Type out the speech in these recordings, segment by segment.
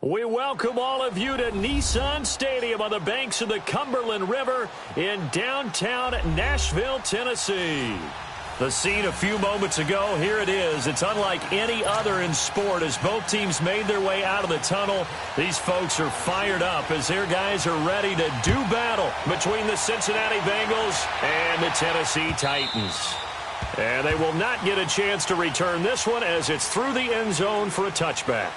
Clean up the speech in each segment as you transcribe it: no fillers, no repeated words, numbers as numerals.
We welcome all of you to Nissan Stadium on the banks of the Cumberland River in downtown Nashville, Tennessee. The scene a few moments ago, here it is. It's unlike any other in sport as both teams made their way out of the tunnel. These folks are fired up as their guys are ready to do battle between the Cincinnati Bengals and the Tennessee Titans. And they will not get a chance to return this one as it's through the end zone for a touchback.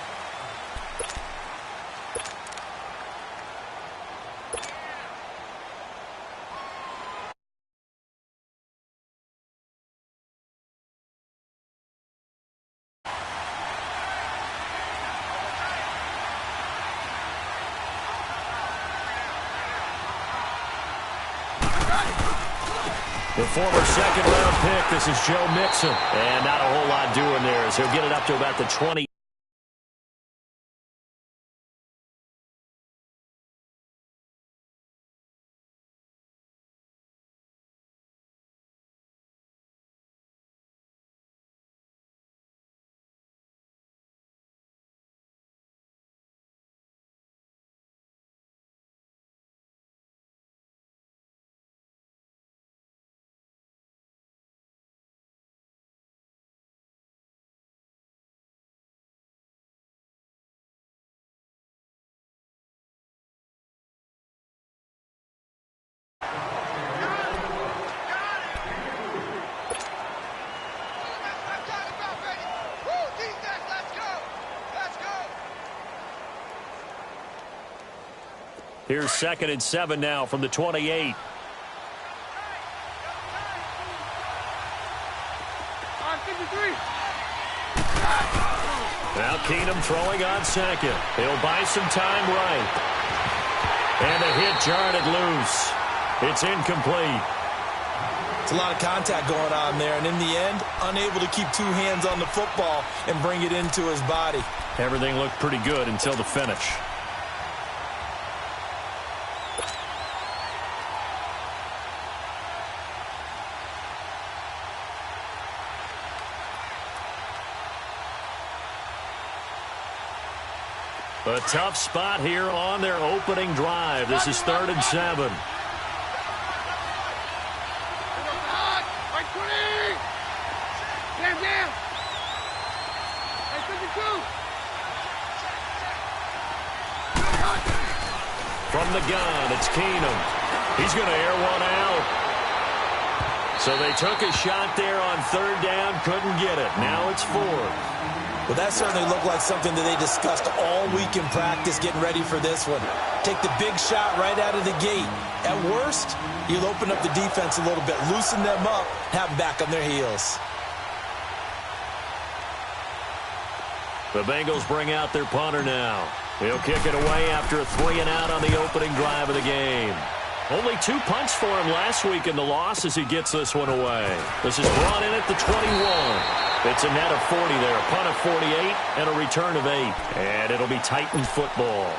The former second-round pick, this is Joe Mixon. And not a whole lot doing there as he'll get it up to about the 20. Here's 2nd and 7 now from the 28. Now Keenum throwing on 2nd. He'll buy some time right. And the hit jarred it loose. It's incomplete. It's a lot of contact going on there, and in the end, unable to keep two hands on the football and bring it into his body. Everything looked pretty good until the finish. A tough spot here on their opening drive. This is 3rd and 7. From the gun, it's Keenum. He's going to air one out. So they took a shot there on 3rd down, couldn't get it. Now it's 4th. Well, that certainly looked like something that they discussed all week in practice getting ready for this one. Take the big shot right out of the gate. At worst, you'll open up the defense a little bit, loosen them up, have them back on their heels. The Bengals bring out their punter now. He'll kick it away after a 3-and-out on the opening drive of the game. Only 2 punts for him last week in the loss as he gets this one away. This is brought in at the 21. It's a net of 40 there, a punt of 48, and a return of 8. And it'll be Titan football.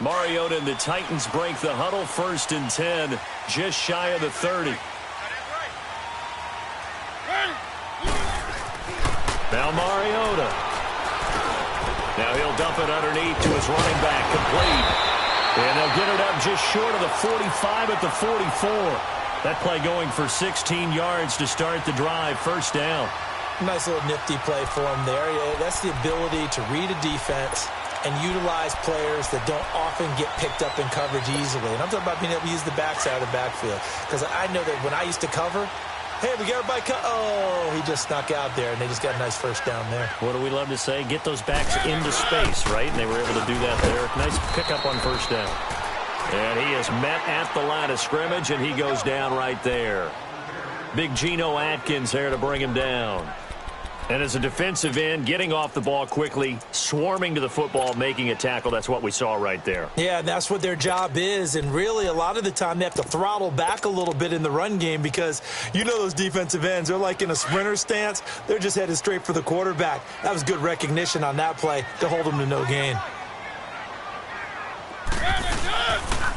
Mariota and the Titans break the huddle, 1st and 10, just shy of the 30. Now Mariota. Now he'll dump it underneath to his running back, complete. And they'll get it up just short of the 45 at the 44. That play going for 16 yards to start the drive, 1st down. Nice little nifty play for him there. That's the ability to read a defense and utilize players that don't often get picked up in coverage easily. And I'm talking about being able to use the backside of the backfield. Because I know that when I used to cover, hey, we got everybody oh, he just snuck out there, and they just got a nice 1st down there. What do we love to say? Get those backs into space, right? And they were able to do that there. Nice pickup on 1st down. And he is met at the line of scrimmage, and he goes down right there. Big Geno Atkins there to bring him down. And as a defensive end, getting off the ball quickly, swarming to the football, making a tackle, that's what we saw right there. Yeah, that's what their job is. And really, a lot of the time, they have to throttle back a little bit in the run game because you know those defensive ends, they're like in a sprinter stance. They're just headed straight for the quarterback. That was good recognition on that play to hold them to no gain.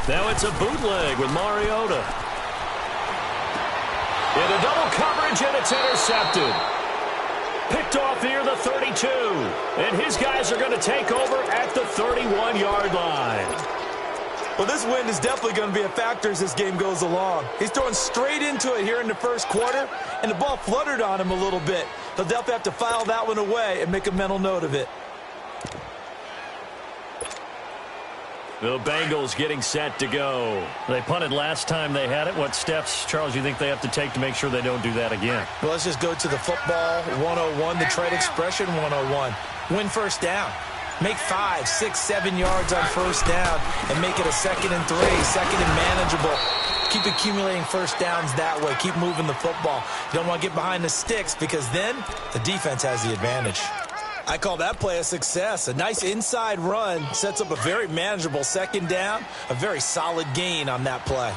Now it's a bootleg with Mariota. Into double coverage, and it's intercepted. Picked off near the 32. And his guys are going to take over at the 31-yard line. Well, this win is definitely going to be a factor as this game goes along. He's throwing straight into it here in the first quarter, and the ball fluttered on him a little bit. He'll definitely have to file that one away and make a mental note of it. The Bengals getting set to go. They punted last time they had it. What steps, Charles, you think they have to take to make sure they don't do that again? Well, let's just go to the football 101, the trade expression 101. Win first down. Make 5, 6, 7 yards on first down and make it a 2nd and 3, second and manageable. Keep accumulating first downs that way. Keep moving the football. You don't want to get behind the sticks because then the defense has the advantage. I call that play a success. A nice inside run sets up a very manageable 2nd down, a very solid gain on that play.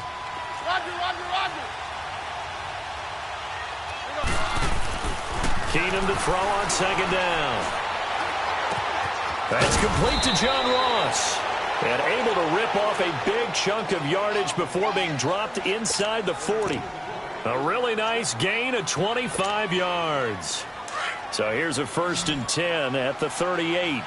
Keenum to throw on 2nd down. That's complete to John Ross. And able to rip off a big chunk of yardage before being dropped inside the 40. A really nice gain of 25 yards. So here's a 1st and 10 at the 38.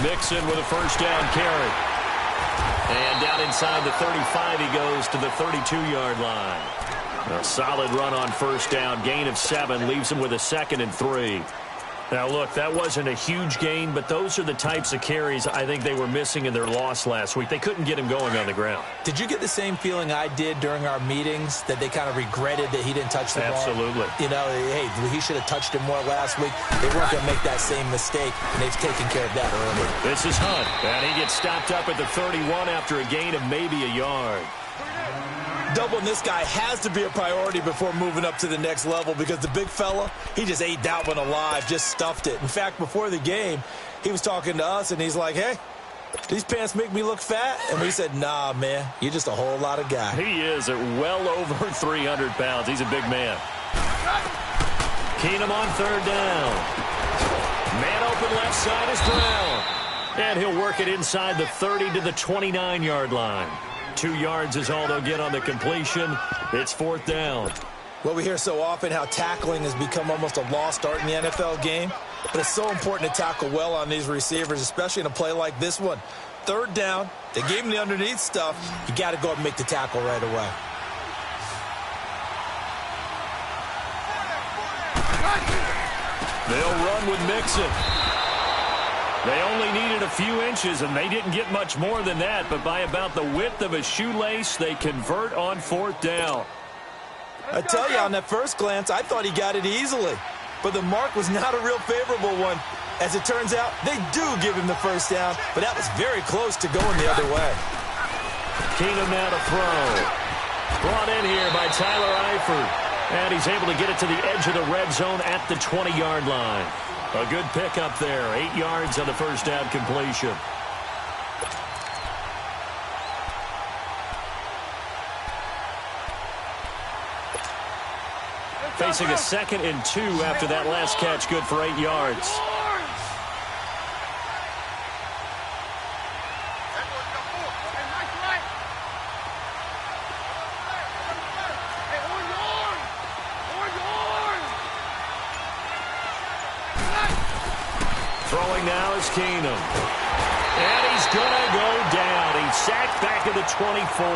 Mixon with a 1st down carry. And down inside the 35 he goes to the 32-yard line. A solid run on 1st down. Gain of 7 leaves him with a 2nd and 3. Now, look, that wasn't a huge gain, but those are the types of carries I think they were missing in their loss last week. They couldn't get him going on the ground. Did you get the same feeling I did during our meetings, that they kind of regretted that he didn't touch the ball? Absolutely. You know, hey, he should have touched him more last week. They weren't going to make that same mistake, and they've taken care of that early. This is Hunt, and he gets stopped up at the 31 after a gain of maybe a yard. Doubling this guy has to be a priority before moving up to the next level because the big fella, he just ate that one alive, just stuffed it. In fact, before the game, he was talking to us, and he's like, hey, these pants make me look fat? And we said, nah, man, you're just a whole lot of guy. He is at well over 300 pounds. He's a big man. Keenum on 3rd down. Man open left side is Brown. And he'll work it inside the 30 to the 29-yard line. 2 yards is all they'll get on the completion. It's 4th down. Well, we hear so often how tackling has become almost a lost art in the NFL game. But it's so important to tackle well on these receivers, especially in a play like this one. 3rd down, they gave him the underneath stuff. You got to go and make the tackle right away. They'll run with Mixon. They only needed a few inches, and they didn't get much more than that. But by about the width of a shoelace, they convert on 4th down. I tell you, on that first glance, I thought he got it easily. But the mark was not a real favorable one. As it turns out, they do give him the 1st down, but that was very close to going the other way. Keenum now to throw. Brought in here by Tyler Eifert. And he's able to get it to the edge of the red zone at the 20-yard line. A good pickup there. 8 yards on the 1st down completion. Facing a 2nd and 2 after that last catch. Good for 8 yards. Throwing now is Keenum. And he's going to go down. He's sacked back at the 24.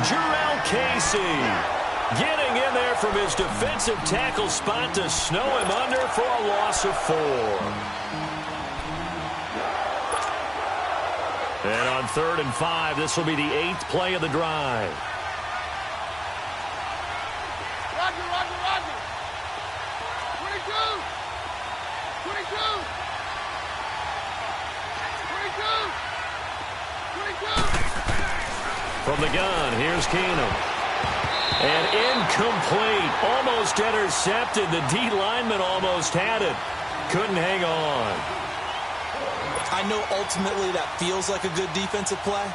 Jurrell Casey getting in there from his defensive tackle spot to snow him under for a loss of 4. And on 3rd and 5, this will be the 8th play of the drive. Roger. 22. From the gun, here's Keenum. And incomplete. Almost intercepted. The D lineman almost had it. Couldn't hang on. I know ultimately that feels like a good defensive play,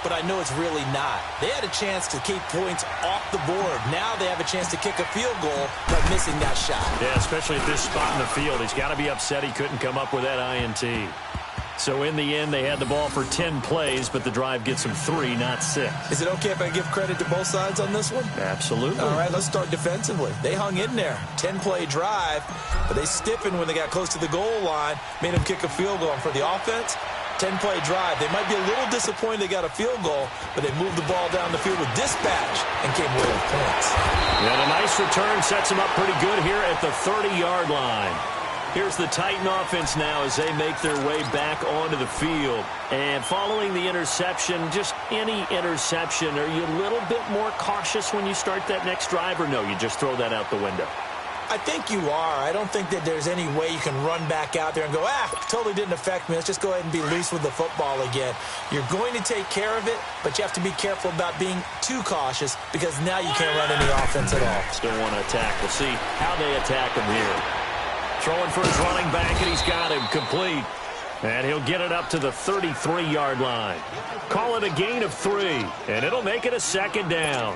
but I know it's really not. They had a chance to keep points off the board. Now they have a chance to kick a field goal by missing that shot. Yeah, especially at this spot in the field. He's got to be upset he couldn't come up with that INT. So in the end, they had the ball for 10 plays, but the drive gets them 3, not 6. Is it okay if I give credit to both sides on this one? Absolutely. All right, let's start defensively. They hung in there. 10-play drive, but they stiffened when they got close to the goal line, made them kick a field goal. And for the offense, 10-play drive. They might be a little disappointed they got a field goal, but they moved the ball down the field with dispatch and came away with points. And a nice return sets them up pretty good here at the 30-yard line. Here's the Titan offense now as they make their way back onto the field. And following the interception, just any interception, are you a little bit more cautious when you start that next drive, or no, you just throw that out the window? I think you are. I don't think that there's any way you can run back out there and go, totally didn't affect me. Let's just go ahead and be loose with the football again. You're going to take care of it, but you have to be careful about being too cautious because now you can't run any offense at all. Still want to attack. We'll see how they attack him here. Throwing for his running back, and he's got him complete. And he'll get it up to the 33-yard line. Call it a gain of 3, and it'll make it a second down.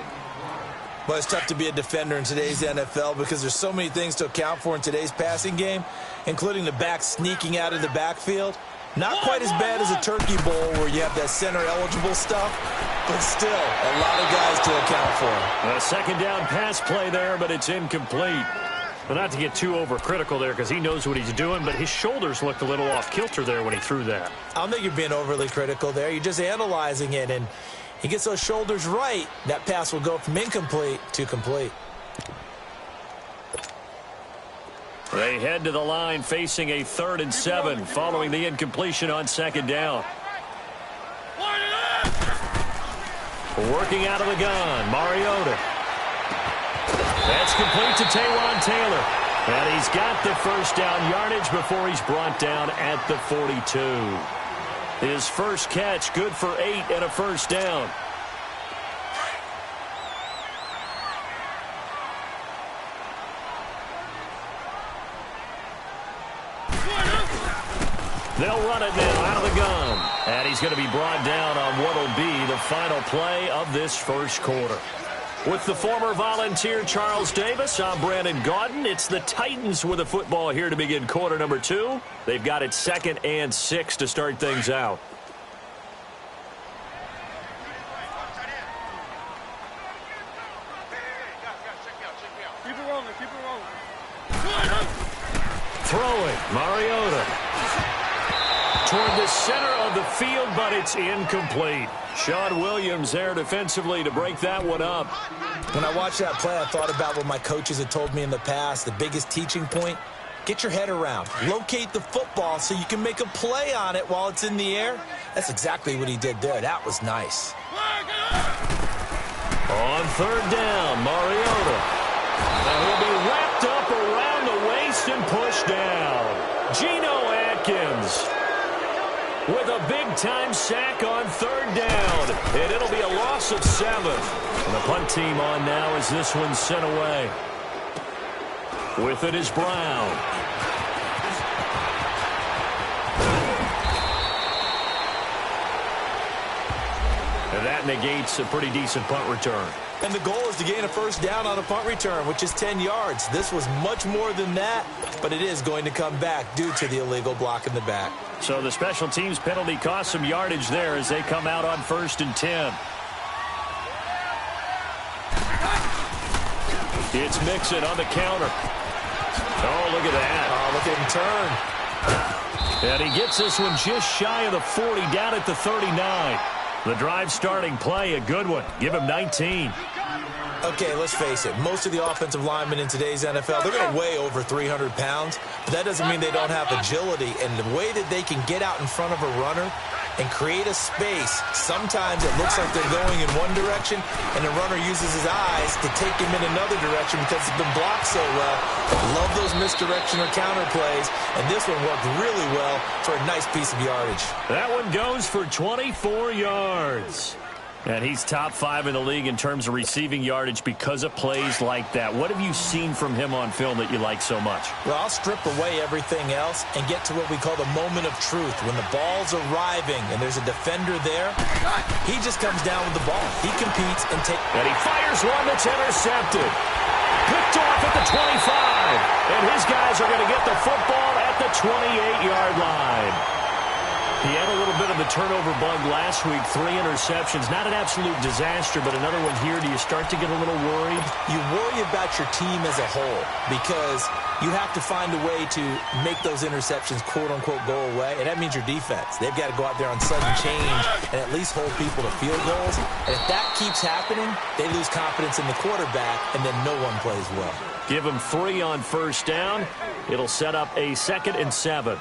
Well, it's tough to be a defender in today's NFL because there's so many things to account for in today's passing game, including the back sneaking out of the backfield. Not quite as bad as a turkey bowl where you have that center-eligible stuff, but still a lot of guys to account for. A second down pass play there, but it's incomplete. Well, not to get too overcritical there because he knows what he's doing, but his shoulders looked a little off kilter there when he threw that. I don't think you're being overly critical there. You're just analyzing it, and he gets those shoulders right. That pass will go from incomplete to complete. They head to the line facing a 3rd and 7 following the incompletion on second down. Working out of the gun, Mariota. That's complete to Taywan Taylor. And he's got the first down yardage before he's brought down at the 42. His first catch, good for 8 and a first down. They'll run it now out of the gun. And he's going to be brought down on what will be the final play of this first quarter. With the former Volunteer Charles Davis, I'm Brandon Gaudin. It's the Titans with the football here to begin quarter number 2. They've got it 2nd and 6 to start things out. Keep it rolling. Throwing, Mariota. Toward the center of the field, but it's incomplete. Sean Williams there defensively to break that one up. When I watched that play, I thought about what my coaches had told me in the past. The biggest teaching point, get your head around. Locate the football so you can make a play on it while it's in the air. That's exactly what he did there. That was nice. On 3rd down, Mariota. And he'll be wrapped up around the waist and pushed down. Geno Atkins with a big-time sack on 3rd down. And it'll be a loss of 7. And the punt team on now as this one's sent away. With it is Brown. And that negates a pretty decent punt return. And the goal is to gain a first down on a punt return, which is 10 yards. This was much more than that, but it is going to come back due to the illegal block in the back. So the special teams penalty cost some yardage there as they come out on 1st and 10. It's Mixon on the counter. Oh, look at that. Oh, look at him turn. And he gets this one just shy of the 40, down at the 39. The drive starting play, a good one. Give him 19. Okay, let's face it. Most of the offensive linemen in today's NFL, they're going to weigh over 300 pounds, but that doesn't mean they don't have agility. And the way that they can get out in front of a runner and create a space, sometimes it looks like they're going in one direction, and the runner uses his eyes to take him in another direction because it's been blocked so well. Love those misdirection or counter plays, and this one worked really well for a nice piece of yardage. That one goes for 24 yards. And he's top 5 in the league in terms of receiving yardage because of plays like that. What have you seen from him on film that you like so much? Well, I'll strip away everything else and get to what we call the moment of truth. When the ball's arriving and there's a defender there, he just comes down with the ball. He competes and takes. And he fires one that's intercepted. Picked off at the 25. And his guys are going to get the football at the 28-yard line. He had a little bit of a turnover bug last week, 3 interceptions. Not an absolute disaster, but another one here. Do you start to get a little worried? You worry about your team as a whole because you have to find a way to make those interceptions, quote-unquote, go away, and that means your defense. They've got to go out there on sudden change and at least hold people to field goals. And if that keeps happening, they lose confidence in the quarterback, and then no one plays well. Give them 3 on first down. It'll set up a 2nd and 7.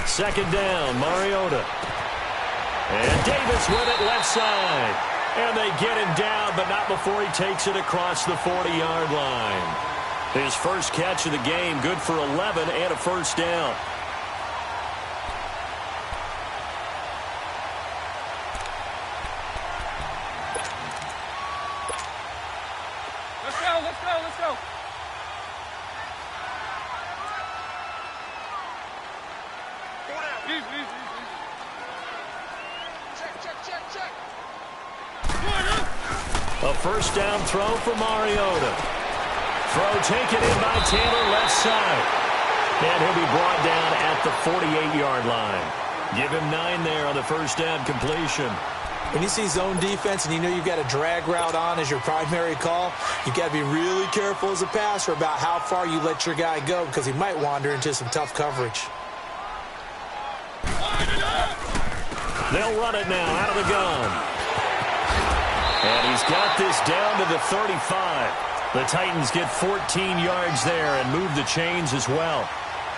Second down, Mariota. And Davis with it left side. And they get him down, but not before he takes it across the 40-yard line. His first catch of the game, good for 11 and a first down. Let's go, let's go, let's go. Easy, easy, easy. Check. A first down throw for Mariota. Throw taken in by Taylor left side. And he'll be brought down at the 48-yard line. Give him 9 there on the first down completion. When you see zone defense and you know you've got a drag route on as your primary call, you've got to be really careful as a passer about how far you let your guy go because he might wander into some tough coverage. They'll run it now out of the gun. And he's got this down to the 35. The Titans get 14 yards there and move the chains as well.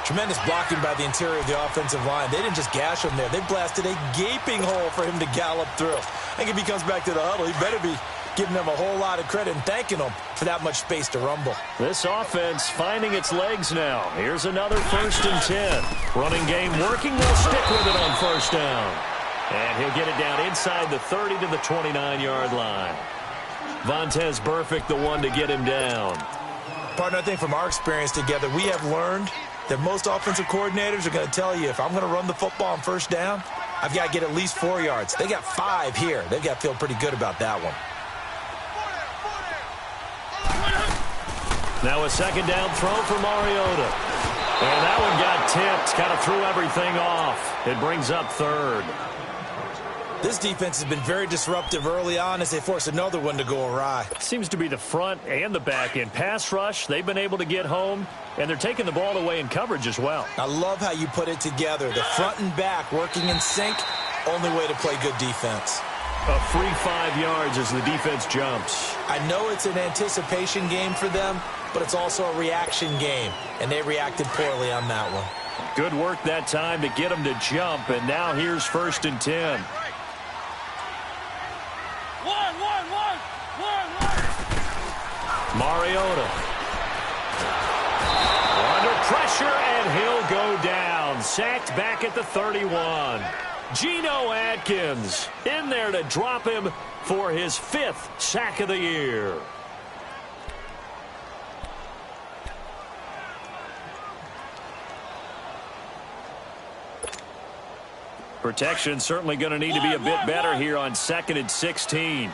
Tremendous blocking by the interior of the offensive line. They didn't just gash him there. They blasted a gaping hole for him to gallop through. I think if he comes back to the huddle, he better be giving them a whole lot of credit and thanking them for that much space to rumble. This offense finding its legs now. Here's another 1st and 10. Running game working. They'll stick with it on first down. And he'll get it down inside the 30 to the 29-yard line. Vontaze Burfict, the one to get him down. Partner, I think from our experience together, we have learned that most offensive coordinators are going to tell you, if I'm going to run the football on first down, I've got to get at least 4 yards. They got 5 here. They've got to feel pretty good about that one. Now a second down throw for Mariota. And that one got tipped. Kind of threw everything off. It brings up 3rd. This defense has been very disruptive early on as they force another one to go awry. Seems to be the front and the back end. Pass rush, they've been able to get home, and they're taking the ball away in coverage as well. I love how you put it together. The front and back working in sync, only way to play good defense. A free 5 yards as the defense jumps. I know it's an anticipation game for them, but it's also a reaction game, and they reacted poorly on that one. Good work that time to get them to jump, and now here's 1st and 10. Mariota. Under pressure, and he'll go down. Sacked back at the 31. Geno Atkins in there to drop him for his 5th sack of the year. Protection certainly going to need to be a bit better here on 2nd and 16.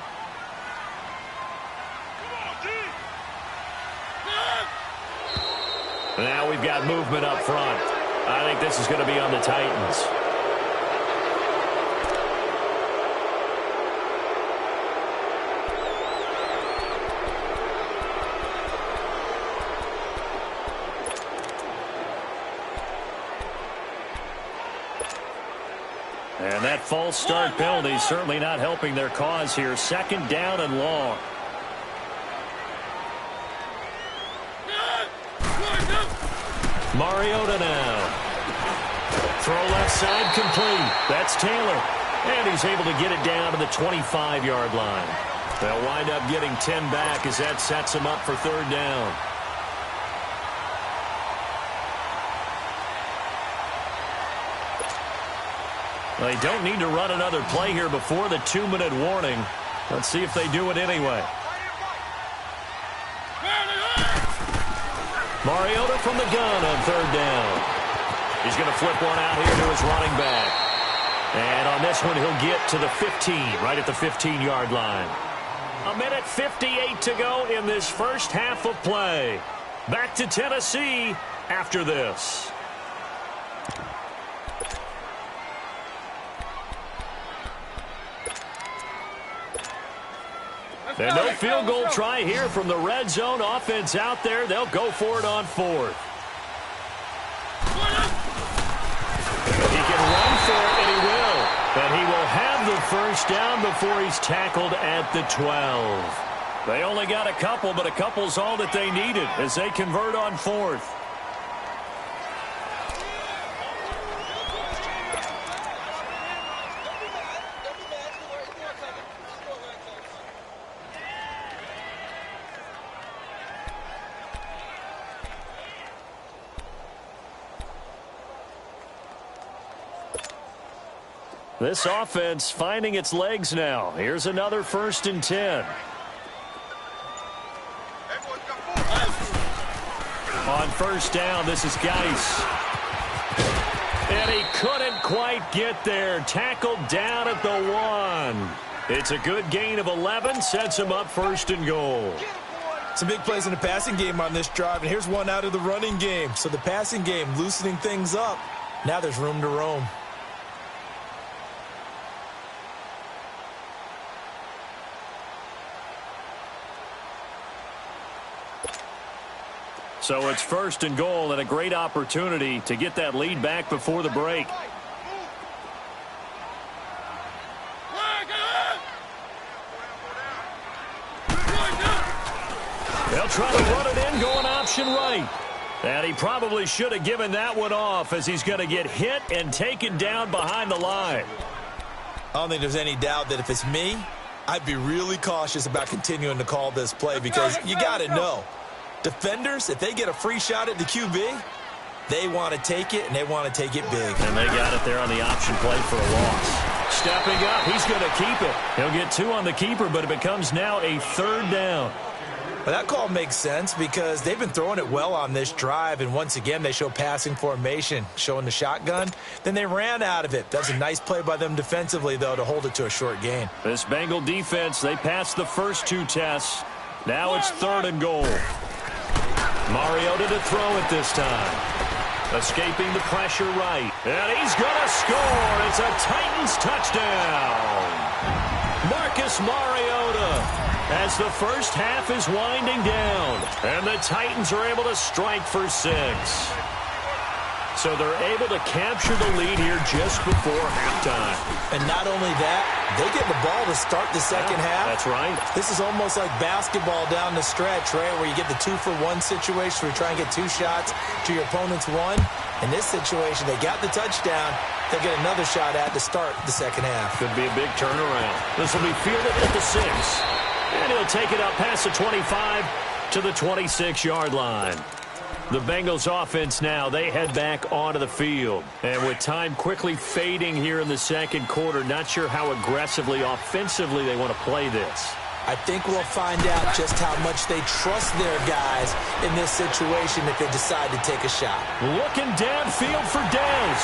Now we've got movement up front. I think this is going to be on the Titans. And that false start penalty certainly not helping their cause here. 2nd down and long. Mariota now. Throw left side complete. That's Taylor. And he's able to get it down to the 25-yard line. They'll wind up getting 10 back as that sets him up for third down. They don't need to run another play here before the 2-minute warning. Let's see if they do it anyway. Mariota from the gun on third down. He's going to flip one out here to his running back. And on this one, he'll get to the 15, right at the 15-yard line. 1:58 to go in this first half of play. Back to Tennessee after this. And no field goal try here from the red zone offense out there. They'll go for it on fourth. He can run for it, and he will. And he will have the first down before he's tackled at the 12. They only got a couple, but a couple's all that they needed as they convert on fourth. This offense finding its legs now. Here's another 1st and 10. On first down, this is Geis. And he couldn't quite get there. Tackled down at the 1. It's a good gain of 11. Sets him up 1st and goal. Some big plays in the passing game on this drive, and here's one out of the running game. So the passing game loosening things up. Now there's room to roam. So it's 1st and goal and a great opportunity to get that lead back before the break. They'll try to run it in, going option right. And he probably should have given that one off as he's going to get hit and taken down behind the line. I don't think there's any doubt that if it's me, I'd be really cautious about continuing to call this play because you got to know. Defenders, if they get a free shot at the QB, they want to take it, and they want to take it big. And they got it there on the option play for a loss. Stepping up, he's going to keep it. He'll get 2 on the keeper, but it becomes now a 3rd down. Well, that call makes sense because they've been throwing it well on this drive, and once again, they show passing formation, showing the shotgun. Then they ran out of it. That's a nice play by them defensively, though, to hold it to a short gain. This Bengal defense, they passed the first 2 tests. Now it's 3rd and goal. Mariota to throw it this time. Escaping the pressure right. And he's going to score. It's a Titans touchdown. Marcus Mariota as the first half is winding down. And the Titans are able to strike for 6. So they're able to capture the lead here just before halftime. And not only that, they get the ball to start the second half. That's right. This is almost like basketball down the stretch, right, where you get the 2-for-1 situation where you try and get 2 shots to your opponent's 1. In this situation, they got the touchdown. They'll get another shot at to start the second half. Could be a big turnaround. This will be fielded at the 6. And he'll take it up past the 25 to the 26-yard line. The Bengals offense now, they head back onto the field. And with time quickly fading here in the second quarter, not sure how aggressively, offensively they want to play this. I think we'll find out just how much they trust their guys in this situation if they decide to take a shot. Looking downfield for Dez.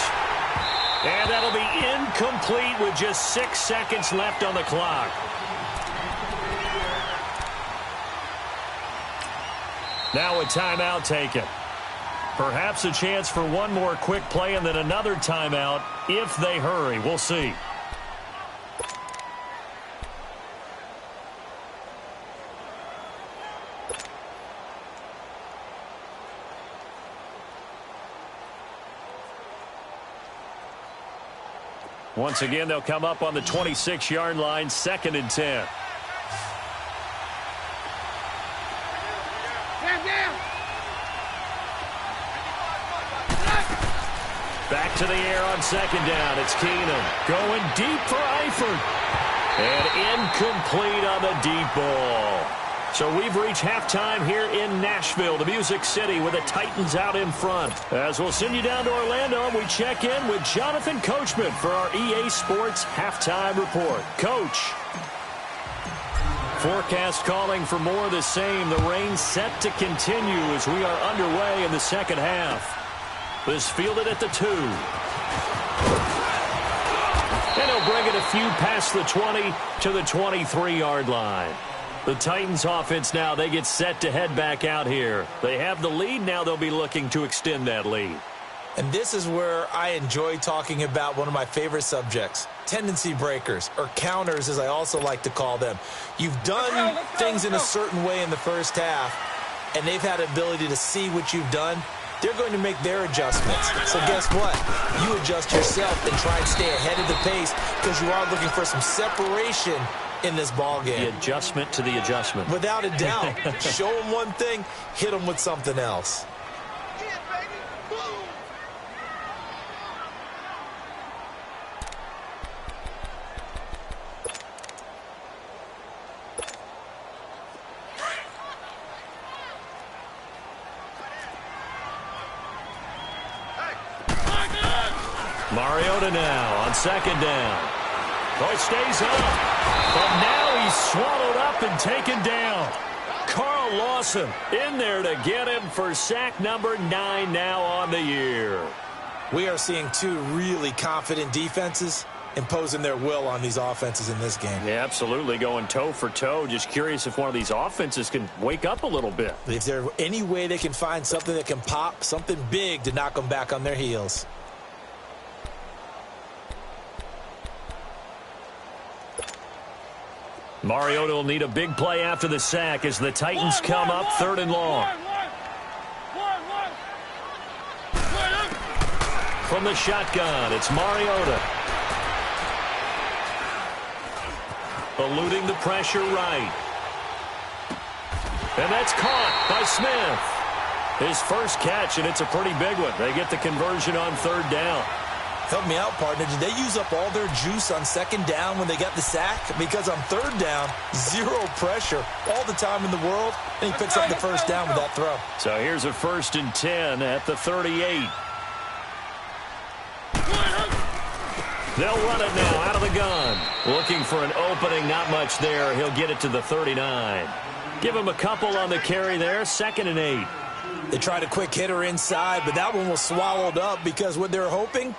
And that'll be incomplete with just 6 seconds left on the clock. Now a timeout taken. Perhaps a chance for one more quick play and then another timeout if they hurry. We'll see. Once again, they'll come up on the 26-yard line, 2nd and 10. Back to the air on second down. It's Keenum going deep for Eifert. And incomplete on the deep ball. So we've reached halftime here in Nashville, the Music City, with the Titans out in front. As we'll send you down to Orlando, we check in with Jonathan Coachman for our EA Sports Halftime Report. Coach. Forecast calling for more of the same. The rain set to continue as we are underway in the second half. This fielded at the 2. And he'll bring it a few past the 20 to the 23-yard line. The Titans offense now, they get set to head back out here. They have the lead. Now they'll be looking to extend that lead. And this is where I enjoy talking about one of my favorite subjects, tendency breakers, or counters as I also like to call them. You've done things in a certain way in the first half, and they've had the ability to see what you've done. They're going to make their adjustments. So guess what? You adjust yourself and try and stay ahead of the pace because you are looking for some separation in this ball game. The adjustment to the adjustment. Without a doubt. Show them one thing, hit them with something else. Mariota now on second down. Oh, it stays up. But now he's swallowed up and taken down. Carl Lawson in there to get him for sack number 9 now on the year. We are seeing two really confident defenses imposing their will on these offenses in this game. Yeah, absolutely, going toe for toe. Just curious if one of these offenses can wake up a little bit. If there's any way they can find something that can pop, something big to knock them back on their heels. Mariota will need a big play after the sack as the Titans come up 3rd and long. From the shotgun, it's Mariota. Eluding the pressure right. And that's caught by Smith. His first catch, and it's a pretty big one. They get the conversion on 3rd down. Help me out, partner. Did they use up all their juice on 2nd down when they got the sack? Because on 3rd down, 0 pressure all the time in the world, and he picks up the 1st down with that throw. So here's a 1st and 10 at the 38. They'll run it now out of the gun. Looking for an opening, not much there. He'll get it to the 39. Give him a couple on the carry there, 2nd and 8. They tried a quick hitter inside, but that one was swallowed up because what they're hoping,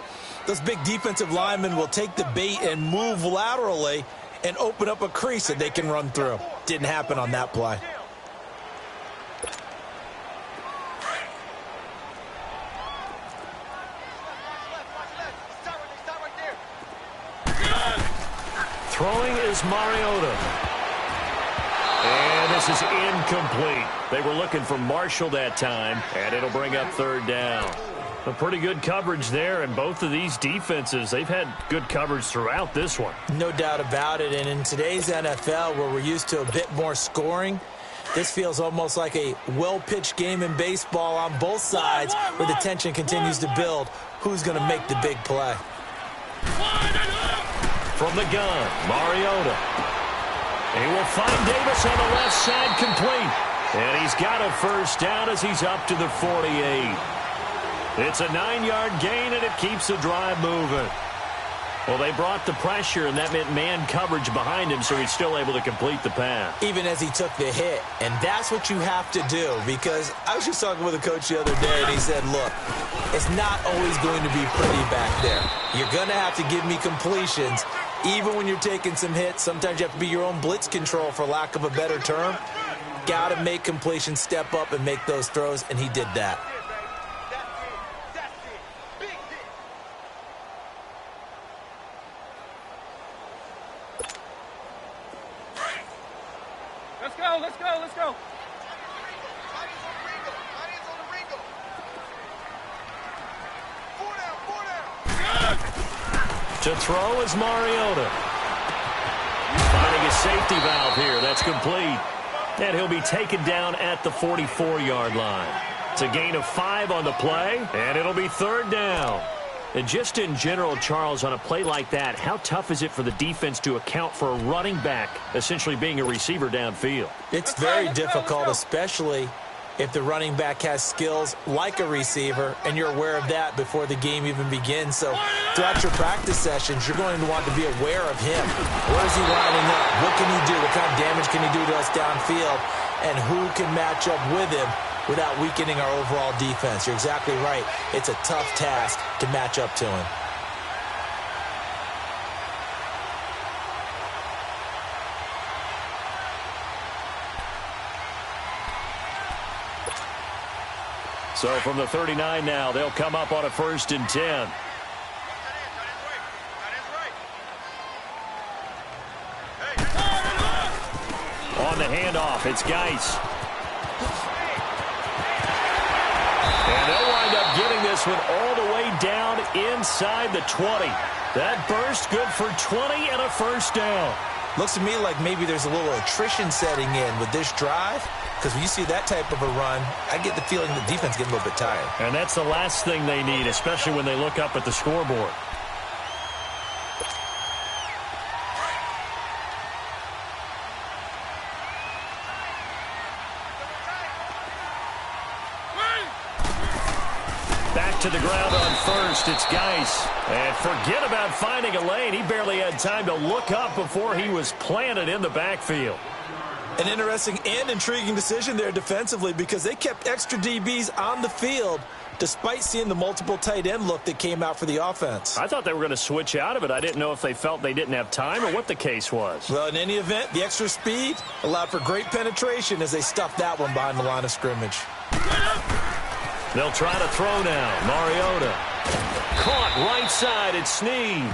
those big defensive linemen will take the bait and move laterally and open up a crease that they can run through. Didn't happen on that play. Throwing is Mariota. And this is incomplete. They were looking for Marshall that time, and it'll bring up 3rd down. A pretty good coverage there, and both of these defenses, they've had good coverage throughout this one. No doubt about it, and in today's NFL, where we're used to a bit more scoring, this feels almost like a well-pitched game in baseball on both sides where the tension continues to build. Who's going to make the big play? From the gun, Mariota. He will find Davis on the left side complete. And he's got a 1st down as he's up to the 48. It's a 9-yard gain, and it keeps the drive moving. Well, they brought the pressure, and that meant man coverage behind him, so he's still able to complete the pass. Even as he took the hit. And that's what you have to do, because I was just talking with a coach the other day, and he said, look, it's not always going to be pretty back there. You're going to have to give me completions. Even when you're taking some hits, sometimes you have to be your own blitz control, for lack of a better term. Got to make completions, step up, and make those throws, and he did that. Let's go, let's go, let's go. To throw is Mariota. Finding a safety valve here. That's complete. And he'll be taken down at the 44-yard line. It's a gain of 5 on the play, and it'll be 3rd down. And just in general, Charles, on a play like that, how tough is it for the defense to account for a running back essentially being a receiver downfield? It's very difficult, especially if the running back has skills like a receiver, and you're aware of that before the game even begins. So throughout your practice sessions, you're going to want to be aware of him. Where is he lining up? What can he do? What kind of damage can he do to us downfield? And who can match up with him without weakening our overall defense? You're exactly right. It's a tough task to match up to him. So from the 39 now, they'll come up on a 1st and 10. On the handoff, it's Geis. And they'll wind up getting this one all the way down inside the 20. That burst good for 20 and a 1st down. Looks to me like maybe there's a little attrition setting in with this drive, because when you see that type of a run, I get the feeling the defense getting a little bit tired. And that's the last thing they need, especially when they look up at the scoreboard. Back to the ground on 1st. It's Geis. And forget about finding a lane. He barely had time to look up before he was planted in the backfield. An interesting and intriguing decision there defensively, because they kept extra DBs on the field despite seeing the multiple tight end look that came out for the offense. I thought they were going to switch out of it. I didn't know if they felt they didn't have time or what the case was. Well, in any event, the extra speed allowed for great penetration as they stuffed that one behind the line of scrimmage. They'll try to throw now. Mariota. Caught right side. It's Snead.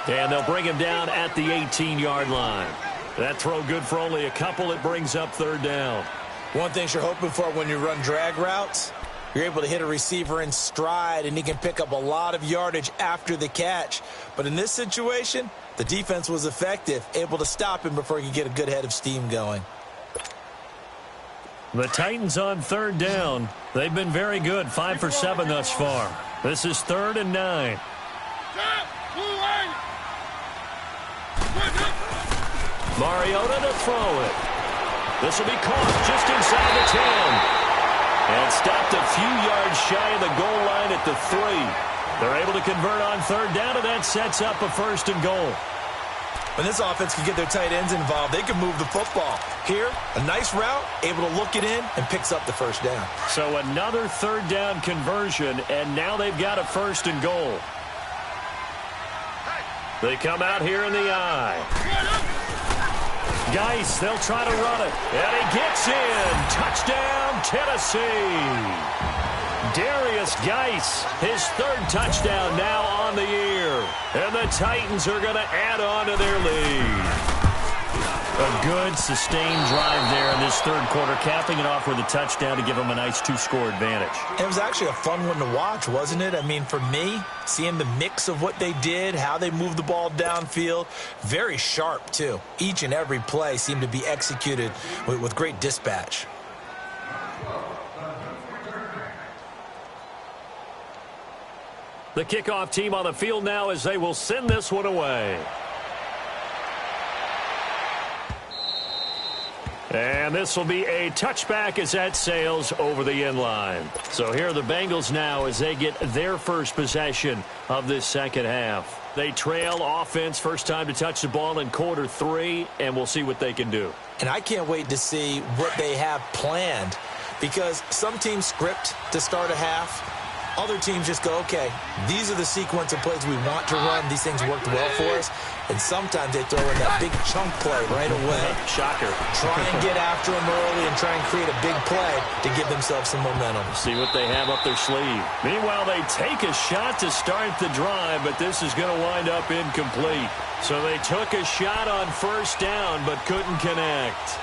And they'll bring him down at the 18-yard line. That throw good for only a couple. It brings up 3rd down. One thing you're hoping for when you run drag routes, you're able to hit a receiver in stride, and he can pick up a lot of yardage after the catch. But in this situation, the defense was effective, able to stop him before he could get a good head of steam going. The Titans on 3rd down. They've been very good, 5 for 7 thus far. This is 3rd and 9. Mariota to throw it. This will be caught just inside the 10. And stopped a few yards shy of the goal line at the 3. They're able to convert on 3rd down, and that sets up a 1st and goal. When this offense can get their tight ends involved, they can move the football. Here, a nice route, able to look it in, and picks up the 1st down. So another 3rd down conversion, and now they've got a 1st and goal. They come out here in the eye. Geis, they'll try to run it. And he gets in. Touchdown, Tennessee. Darius Geis, his 3rd touchdown now on the year. And the Titans are going to add on to their lead. A good, sustained drive there in this 3rd quarter, capping it off with a touchdown to give them a nice 2-score advantage. It was actually a fun one to watch, wasn't it? I mean, for me, seeing the mix of what they did, how they moved the ball downfield, very sharp, too. Each and every play seemed to be executed with great dispatch. The kickoff team on the field now as they will send this one away. And this will be a touchback as that sails over the end line. So here are the Bengals now as they get their first possession of this 2nd half. They trail offense, first time to touch the ball in quarter 3, and we'll see what they can do. And I can't wait to see what they have planned, because some teams script to start a half. Other teams just go, okay, these are the sequence of plays we want to run. These things worked well for us. And sometimes they throw in that big chunk play right away. Shocker. Try and get after them early and try and create a big play to give themselves some momentum. See what they have up their sleeve. Meanwhile, they take a shot to start the drive, but this is going to wind up incomplete. So they took a shot on 1st down, but couldn't connect.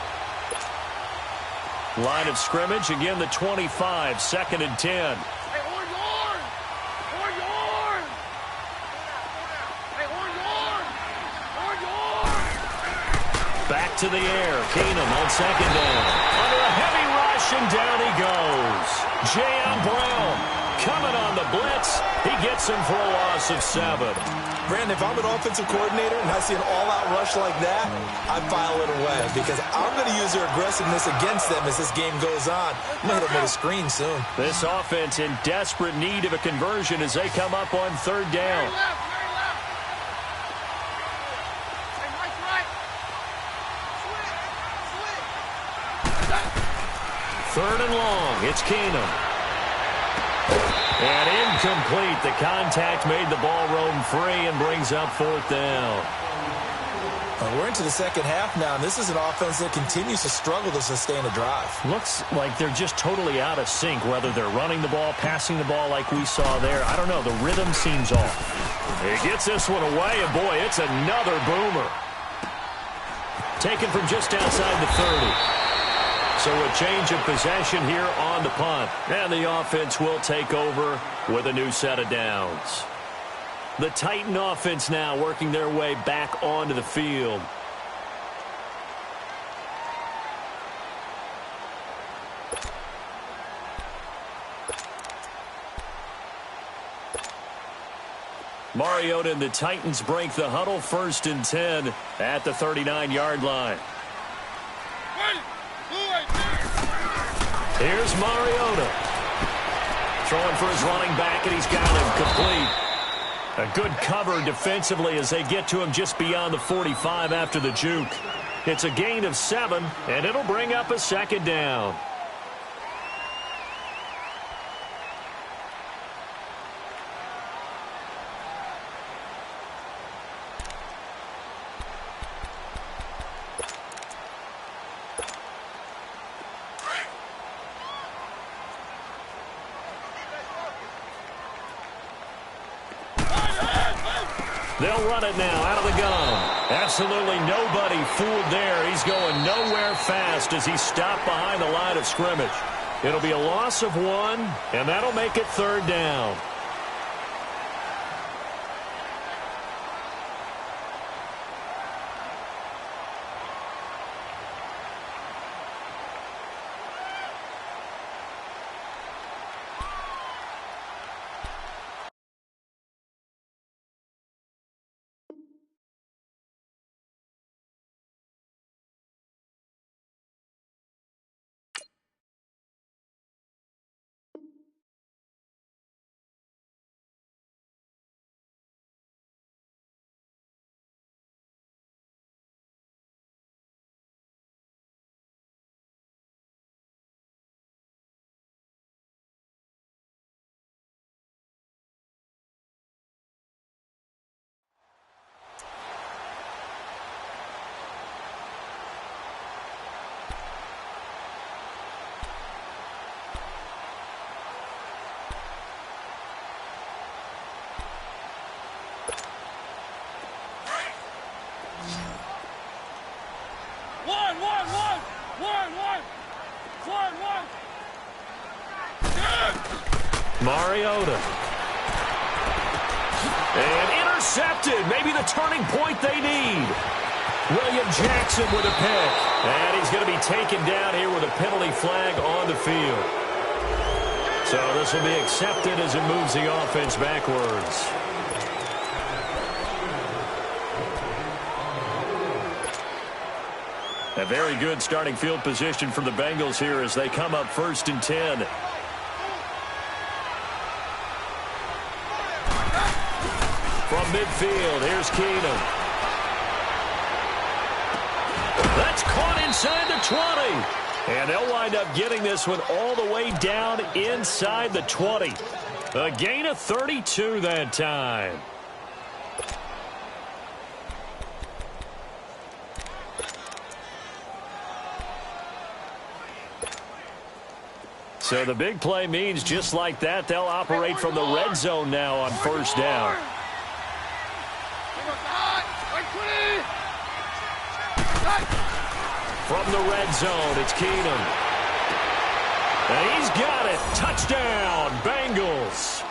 Line of scrimmage, again the 25, 2nd and 10. Back to the air. Keenum on 2nd down. Under a heavy rush, and down he goes. J.M. Brown coming on the blitz. He gets him for a loss of 7. Brandon, if I'm an offensive coordinator and I see an all-out rush like that, I file it away because I'm going to use their aggressiveness against them as this game goes on. I'm going to hit them with a screen soon. This offense in desperate need of a conversion as they come up on 3rd down. Third and long. It's Keenum. And incomplete. The contact made the ball roam free and brings up 4th down. We're into the second half now, and this is an offense that continues to struggle to sustain a drive. Looks like they're just totally out of sync, whether they're running the ball, passing the ball like we saw there. I don't know. The rhythm seems off. He gets this one away, and boy, it's another boomer. Taken from just outside the 30. So a change of possession here on the punt. And the offense will take over with a new set of downs. The Titan offense now working their way back onto the field. Mariota and the Titans break the huddle, 1st and 10 at the 39-yard line. Here's Mariota. Throwing for his running back, and he's got him complete. A good cover defensively as they get to him just beyond the 45 after the juke. It's a gain of 7, and it'll bring up a 2nd down. They'll run it now out of the gun. Absolutely nobody fooled there. He's going nowhere fast as he's stopped behind the line of scrimmage. It'll be a loss of 1, and that'll make it 3rd down. Mariota. And intercepted. Maybe the turning point they need. William Jackson with a pick. And he's going to be taken down here with a penalty flag on the field. So this will be accepted as it moves the offense backwards. A very good starting field position for the Bengals here as they come up 1st and 10. From midfield, here's Keenum. That's caught inside the 20. And they'll wind up getting this one all the way down inside the 20. A gain of 32 that time. So the big play means just like that, they'll operate from the red zone now on 1st down. From the red zone, it's Keenum. And he's got it. Touchdown, Bengals.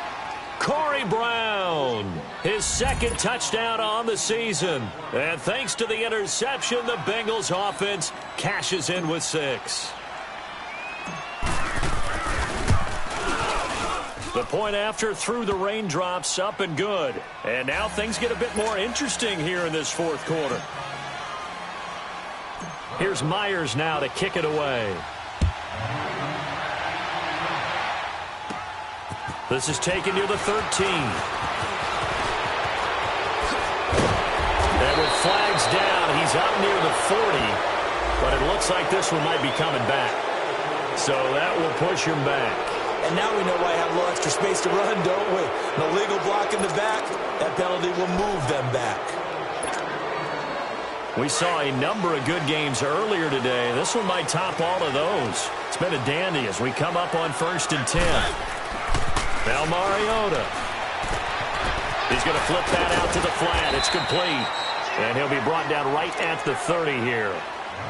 Corey Brown, his 2nd touchdown on the season. And thanks to the interception, the Bengals offense cashes in with 6. The point after through the raindrops, up and good. And now things get a bit more interesting here in this fourth quarter. Here's Myers now to kick it away. This is taken near the 13. And with flags down, he's up near the 40. But it looks like this one might be coming back. So that will push him back. And now we know why I have a little extra space to run, don't we? An illegal block in the back, that penalty will move them back. We saw a number of good games earlier today. This one might top all of those. It's been a dandy as we come up on 1st and 10. Now Mariota. He's going to flip that out to the flat. It's complete. And he'll be brought down right at the 30 here.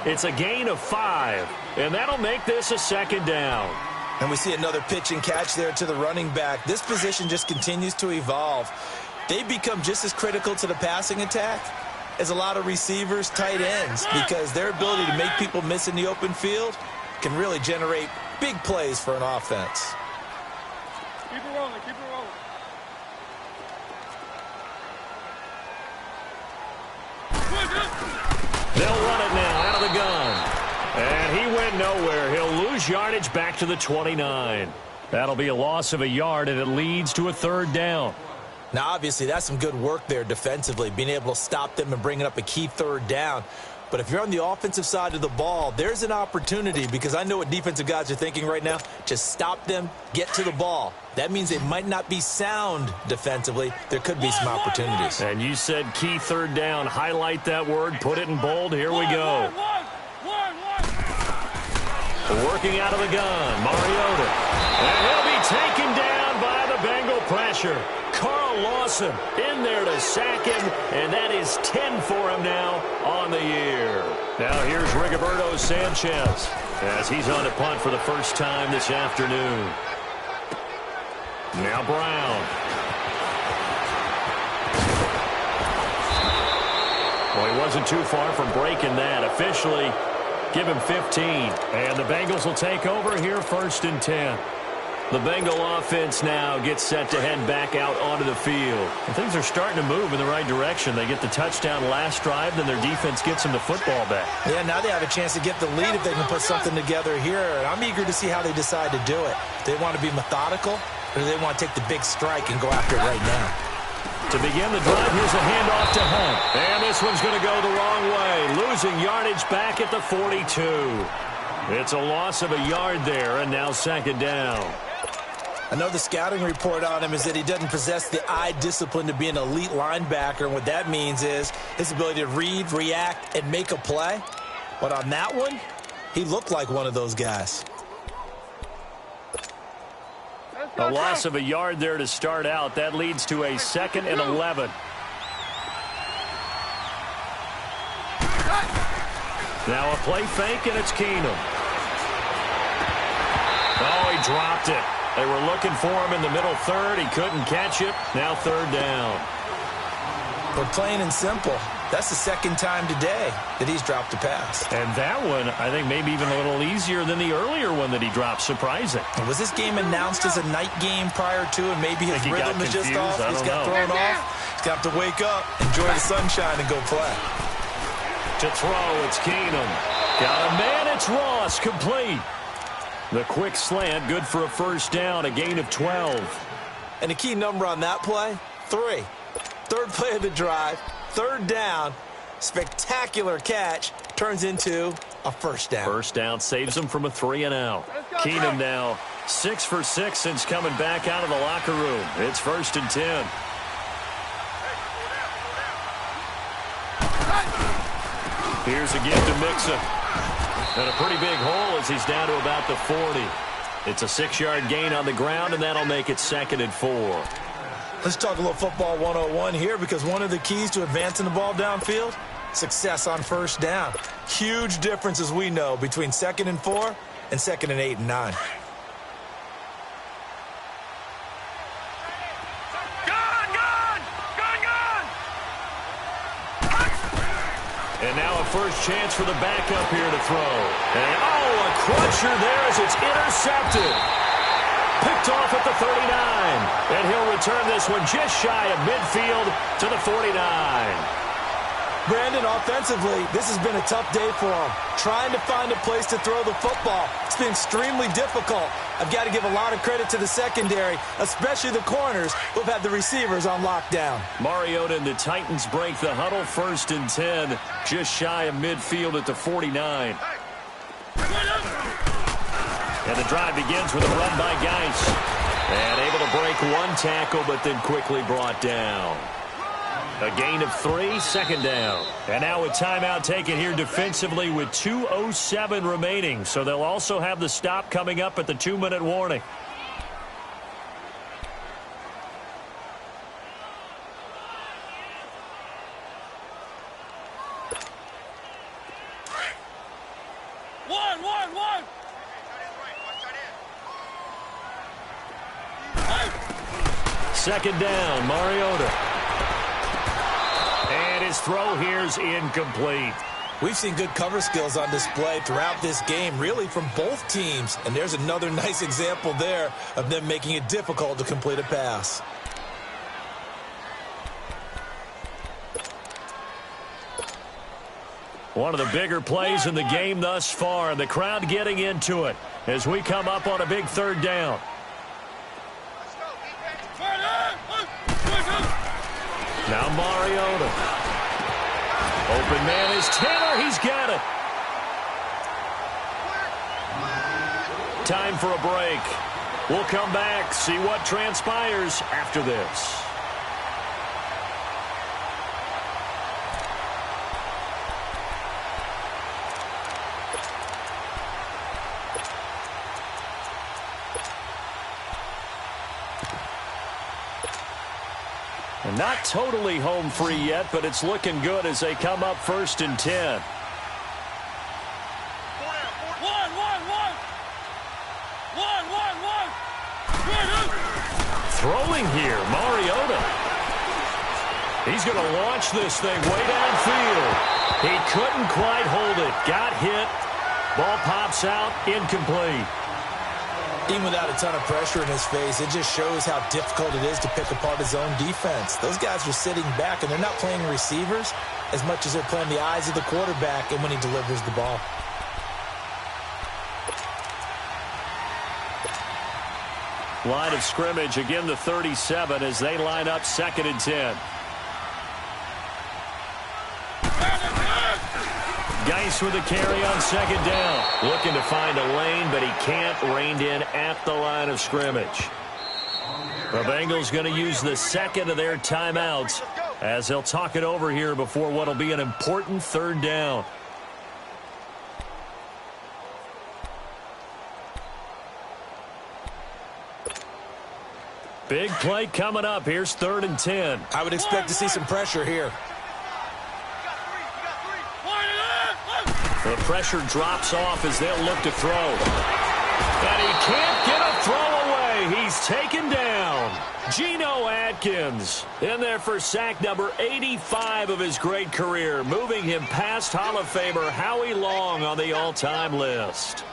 It's a gain of 5, and that'll make this a 2nd down. And we see another pitch and catch there to the running back. This position just continues to evolve. They become just as critical to the passing attack as a lot of receivers, tight ends, because their ability to make people miss in the open field can really generate big plays for an offense. Keep it rolling, keep it rolling. They'll run it now out of the gun. And he went nowhere. He'll lose yardage back to the 29. That'll be a loss of a yard, and it leads to a 3rd down. Now, obviously, that's some good work there defensively, being able to stop them and bringing up a key 3rd down. But if you're on the offensive side of the ball, there's an opportunity, because I know what defensive guys are thinking right now. Just stop them, get to the ball. That means they might not be sound defensively. There could be some opportunities. And you said key 3rd down. Highlight that word. Put it in bold. Here we go. Working out of the gun. Mariota. And he'll be taken down by the Bengal pressure. Carl Lawson in there to sack him, and that is 10 for him now on the year. Now here's Rigoberto Sanchez as he's on to punt for the first time this afternoon. Now Brown. Well, he wasn't too far from breaking that. Officially, give him 15. And the Bengals will take over here 1st and 10. The Bengal offense now gets set to head back out onto the field. And things are starting to move in the right direction. They get the touchdown last drive, then their defense gets them the football back. Yeah, now they have a chance to get the lead if they can put something together here. And I'm eager to see how they decide to do it. Do they want to be methodical, or do they want to take the big strike and go after it right now? To begin the drive, here's a handoff to Hunt. And this one's going to go the wrong way, losing yardage back at the 42. It's a loss of a yard there, and now 2nd down. I know the scouting report on him is that he doesn't possess the eye discipline to be an elite linebacker, and what that means is his ability to read, react, and make a play. But on that one, he looked like one of those guys. A loss of a yard there to start out. That leads to a 2nd and 11. Now a play fake, and it's Keenum. Oh, he dropped it. They were looking for him in the middle 3rd. He couldn't catch it. Now 3rd down. But plain and simple, that's the 2nd time today that he's dropped a pass. And that one, I think, maybe even a little easier than the earlier one that he dropped. Surprising. And was this game announced as a night game prior to, and maybe his rhythm is just off? He's got thrown off. He's got to wake up, enjoy the sunshine, and go play. To throw, it's Keenum. Got a man, it's Ross, complete. The quick slant, good for a 1st down, a gain of 12. And the key number on that play, 3. 3rd play of the drive, 3rd down, spectacular catch, turns into a 1st down. 1st down saves him from a 3 and out. Keenum now 6 for 6 since coming back out of the locker room. It's 1st and 10. Here's again to Mixon. And a pretty big hole as he's down to about the 40. It's a 6-yard gain on the ground, and that'll make it 2nd and 4. Let's talk a little football 101 here, because one of the keys to advancing the ball downfield, success on 1st down. Huge difference, as we know, between 2nd and 4 and 2nd and 8 and 9. And now a first chance for the backup here to throw. And, oh, a cruncher there as it's intercepted. Picked off at the 39. And he'll return this one just shy of midfield to the 49. Brandon, offensively, this has been a tough day for him. Trying to find a place to throw the football. It's been extremely difficult. I've got to give a lot of credit to the secondary, especially the corners who've had the receivers on lockdown. Mariota and the Titans break the huddle, 1st and 10, just shy of midfield at the 49. And the drive begins with a run by Geis. And able to break one tackle, but then quickly brought down. A gain of 3, 2nd down. And now a timeout taken here defensively with 2:07 remaining. So they'll also have the stop coming up at the 2-minute warning. One. 2nd down, Mariota. And his throw here's incomplete. We've seen good cover skills on display throughout this game, really from both teams. And there's another nice example there of them making it difficult to complete a pass. One of the bigger plays in the game thus far. The crowd getting into it as we come up on a big 3rd down. Now Mariota. Open man is Taylor. He's got it. Time for a break. We'll come back, see what transpires after this. And not totally home free yet, but it's looking good as they come up 1st and 10. Throwing here, Mariota. He's going to launch this thing way downfield. He couldn't quite hold it. Got hit. Ball pops out, incomplete. Even without a ton of pressure in his face, it just shows how difficult it is to pick apart his own defense. Those guys are sitting back, and they're not playing receivers as much as they're playing the eyes of the quarterback and when he delivers the ball. Line of scrimmage, again the 37 as they line up 2nd and 10. Geis with a carry on 2nd down. Looking to find a lane, but he can't. Reined in at the line of scrimmage. The Bengals going to use the 2nd of their timeouts as they'll talk it over here before what will be an important 3rd down. Big play coming up. Here's 3rd and 10. I would expect to see some pressure here. The pressure drops off as they'll look to throw. And he can't get a throw away. He's taken down. Geno Atkins in there for sack number 85 of his great career, moving him past Hall of Famer Howie Long on the all-time list.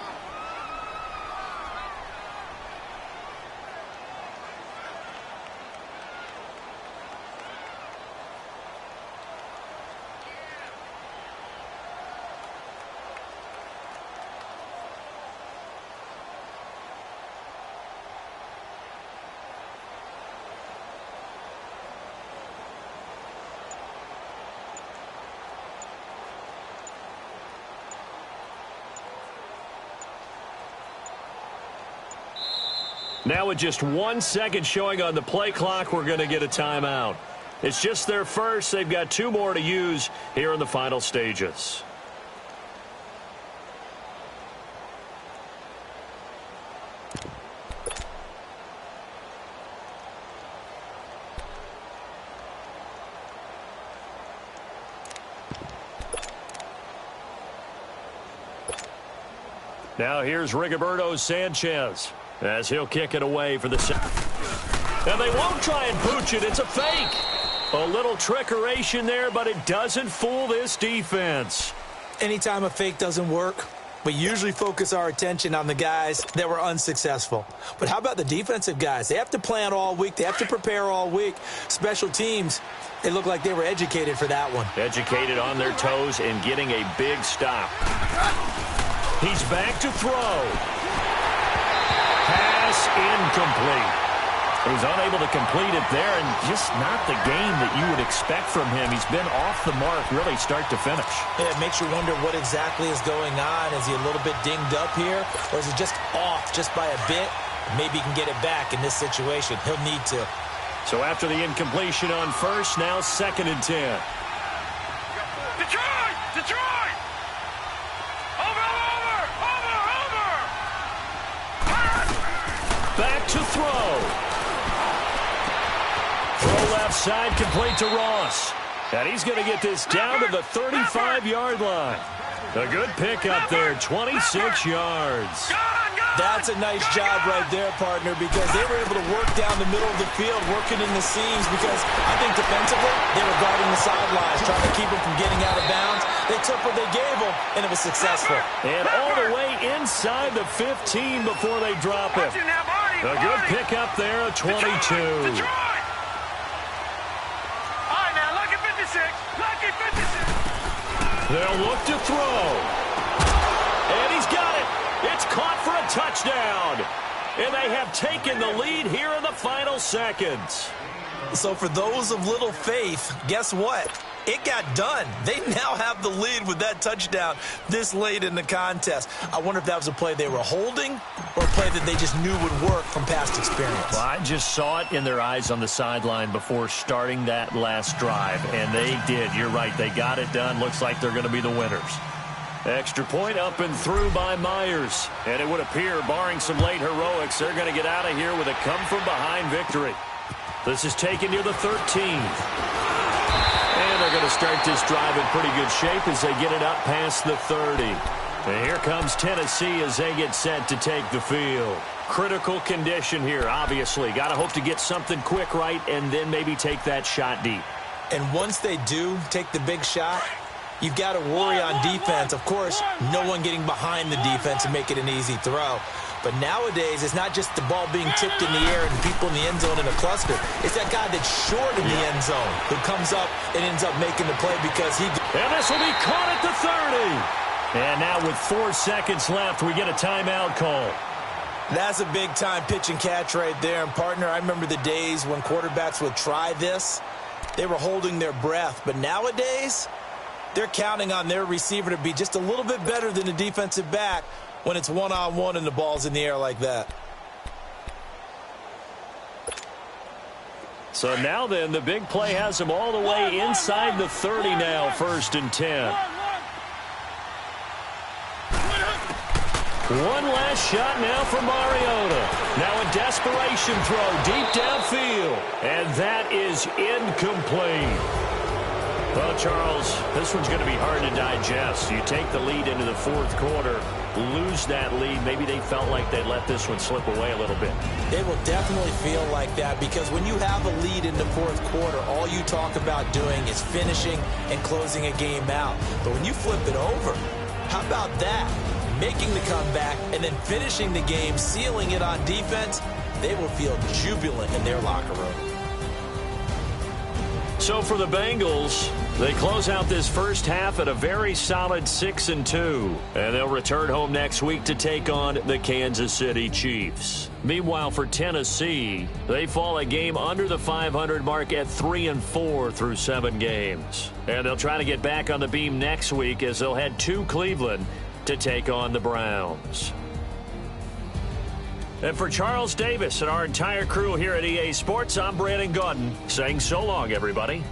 Now with just 1 second showing on the play clock, we're going to get a timeout. It's just their first. They've got 2 more to use here in the final stages. Now here's Rigoberto Sanchez as he'll kick it away for the second. And they won't try and pooch it. It's a fake. A little trickeration there, but it doesn't fool this defense. Anytime a fake doesn't work, We usually focus our attention on the guys that were unsuccessful. But how about the defensive guys? They have to plan all week. They have to prepare all week. Special teams, they look like they were educated for that one. Educated on their toes and getting a big stop. He's back to throw. Pass incomplete. He was unable to complete it there, and just not the game that you would expect from him. He's been off the mark really start to finish. Yeah, it makes you wonder what exactly is going on. Is he a little bit dinged up here, or is he just off just by a bit? Maybe he can get it back in this situation. He'll need to. So after the incompletion on first, now 2nd and 10. Detroit! Detroit! Over! Back to throw. Throw left side, complete to Ross. And he's going to get this down to the 35-yard line. A good pickup there, 26 yards. That's a nice job right there, partner, because they were able to work down the middle of the field, working in the seams, because I think defensively they were guarding the sidelines, trying to keep them from getting out of bounds. They took what they gave them, and it was successful. And all the way inside the 15 before they drop it. A good pickup there, a 22. They'll look to throw. And he's got it. It's caught for a touchdown. And they have taken the lead here in the final seconds. So for those of little faith, guess what? It got done. They now have the lead with that touchdown this late in the contest. I wonder if that was a play they were holding or a play that they just knew would work from past experience. Well, I just saw it in their eyes on the sideline before starting that last drive, and they did. You're right. They got it done. Looks like they're going to be the winners. Extra point up and through by Myers. And it would appear, barring some late heroics, they're going to get out of here with a come-from-behind victory. This is taken near the 13th. And they're going to start this drive in pretty good shape as they get it up past the 30. And here comes Tennessee as they get set to take the field. Critical condition here, obviously. Got to hope to get something quick right and then maybe take that shot deep. And once they do take the big shot, you've got to worry on defense. Of course, no one getting behind the defense and make it an easy throw. But nowadays, it's not just the ball being tipped in the air and people in the end zone in a cluster. It's that guy that's short in the end zone who comes up and ends up making the play because he... And this will be caught at the 30. And now with 4 seconds left, we get a timeout call. That's a big-time pitch and catch right there. And, partner, I remember the days when quarterbacks would try this. They were holding their breath. But nowadays, they're counting on their receiver to be just a little bit better than the defensive back when it's one-on-one and the ball's in the air like that. So now then, the big play has them all the way inside the 30 now, 1st and 10. One last shot now for Mariota. Now a desperation throw deep downfield. And that is incomplete. Well, Charles, this one's going to be hard to digest. You take the lead into the 4th quarter, lose that lead. Maybe they felt like they let this one slip away a little bit. They will definitely feel like that because when you have a lead in the 4th quarter, all you talk about doing is finishing and closing a game out. But when you flip it over, how about that? Making the comeback and then finishing the game, sealing it on defense, they will feel jubilant in their locker room. So for the Bengals, they close out this first half at a very solid 6-2. And they'll return home next week to take on the Kansas City Chiefs. Meanwhile, for Tennessee, they fall a game under the 500 mark at 3-4 through 7 games. And they'll try to get back on the beam next week as they'll head to Cleveland to take on the Browns. And for Charles Davis and our entire crew here at EA Sports, I'm Brandon Gaudin saying so long, everybody.